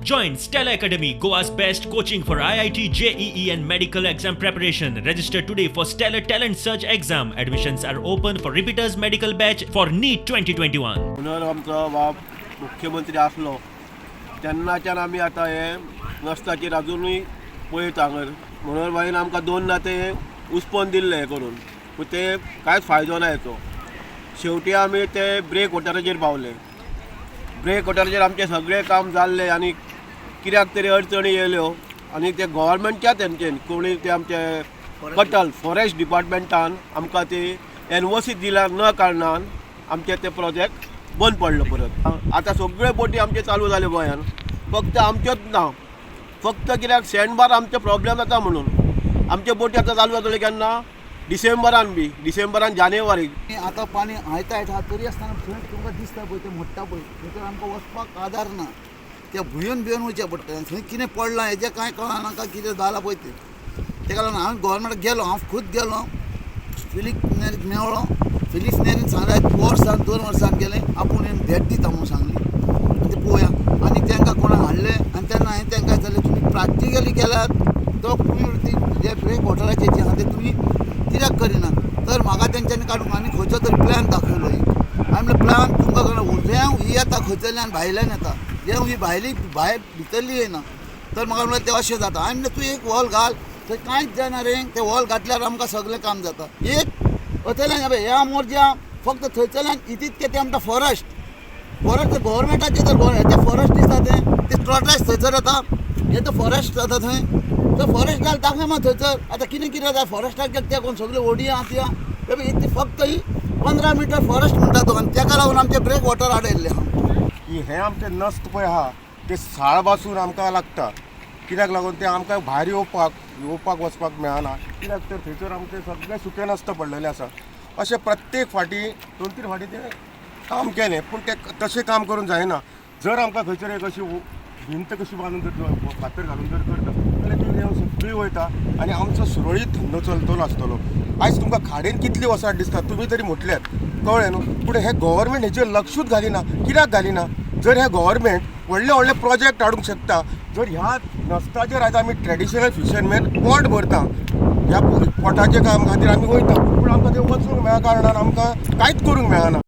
Join Stella Academy, Goa's best coaching for IIT, JEE and medical exam preparation. Register today for Stellar Talent Search exam. Admissions are open for repeaters medical batch for NEET 2021. पुनर आमचो बाप मुख्यमंत्री आसलो तेन्नाच्यान आमी आतां हे नस्ताचेर अजुनूय पळयता हांगर मनोहरभाईन आमकां दोनदा ते उस्पोन दिल्ले हे करून पूण ते कांयच फायदो ना हेचो. शेवटी आमी ते ब्रेक वॉटराचेर पावले. ब्रेक वॉटराचेर आमचें सगळें काम जाल्लें आनी कित्याक तरी अडचणी येयल्यो आनी ते गोवोरमेंटच्या तेंच्यान कोणी ते आमचे कटल फॉरेस्ट डिपार्टमेंटान आमकां ती NOC दिल्या न कारणान आमचे ते प्रोजेक्ट बंद पडलो परत. आतां सगळ्यो बोटी आमचे चालू जाल्यो गोंयान. फक्त आमच्योच ना, फक्त कित्याक सँडबार आमचे प्रॉब्लेम जाता म्हणून आमचे बोटी आतां चालू जातल्यो केन्ना डिसेंबरान जानेवारीक. आतां पाणी आयता येता तरी आसतना थंय तुमकां दिसता पळय ते मोडटा पळय थंय आमकां वचपाक आदार ना. त्या भुंयेन वचचें पडटा. थंय कितें पडलां हेजें कांय कळना नाका कितें जालां पळय तें. तेका लागून हांव गोवोरमेंटाक गेलो, हांव खूद गेलो, फिलिक्स नेरीक मेळ्ळो. फिलिक्स नेरीन सांगलें 2 वर्सां गेलें आपूण येवन भेट दिता म्हणून सांगली. ते पळोवया आनी तांकां कोणाक हाडलें आनी तेन्ना हांवें तांकां जालें तुमी प्रॅक्टिकली केल्यात तो तुमी जे ब्रेक वॉटराचें जें आहा तें तुमी कित्याक करिना. तर म्हाका तेंच्यांनी काडून आनी खंयचो तरी प्लॅन दाखयलो. हांवें म्हणलें प्लॅन तुमकां कळना ही येता खंयच्यान भायल्यान येता ही भायर भितरली येना. तर म्हाका म्हणलें तें अशें जाता. हांवें म्हणलें तूं एक वॉल घाल थंय कांयच जायना रे. ते वॉल घातल्यार आमकां सगळें काम जाता. एक अथयल्यान ह्या मोर्जा फक्त थंयच्यान इतके ते आमकां फॉरेस्ट गोवोरमेंटाचे तर फॉरेस्ट दिसता ते टॉर्टायज थंयसर येता हे तर फॉरेस्ट जाता थंय. तर फॉरेस्ट घाल दाखय मात थंयसर. आतां कितें जाय फॉरेस्टाक गेले ते कोण सगळे ओडिया आसा इतली फक्त ही 15 मिटर फॉरेस्ट म्हणटा तो आनी तेका लागून आमचे ब्रेक वॉटर आडयल्ले आहा. की हे आमचे नस्त पळय आहा ते साळ बासून आमकां लागता. कित्याक लागून ते आमकां भायर येवपाक वचपाक मेळना. कित्याक तर थंयसर आमचे सगळे सुके नस्त पडलेले आसा. अशें प्रत्येक फाटी 2-3 फाटी ते काम केलें पूण ते तशें काम करून जायना. जर आमकां खंयसर एक अशी भिंत कशी बांदून जर फातर घालून जर करता जाल्यार ती रेंव सगळी वयता आनी आमचो सुरळीत धंदो चलतलो आसतलो. आयज तुमकां खाडीन कितली वसाट दिसता तुमी तरी म्हटल्यात कळ्ळें न्हू. पूण हे गोवोरमेंट हेचेर लक्षूच घालिना. कित्याक घालिना? जर हे गोवोरमेंट व्हडले प्रोजेक्ट हाडूंक शकता. जर ह्या नस्ताचेर आयज आमी ट्रेडिशनल फिशरमॅन पोट भरता ह्या पोटाचे काम खातीर आमी वयता पूण आमकां ते वचूंक मेळा कारणान आमकां कांयच करूंक मेळना.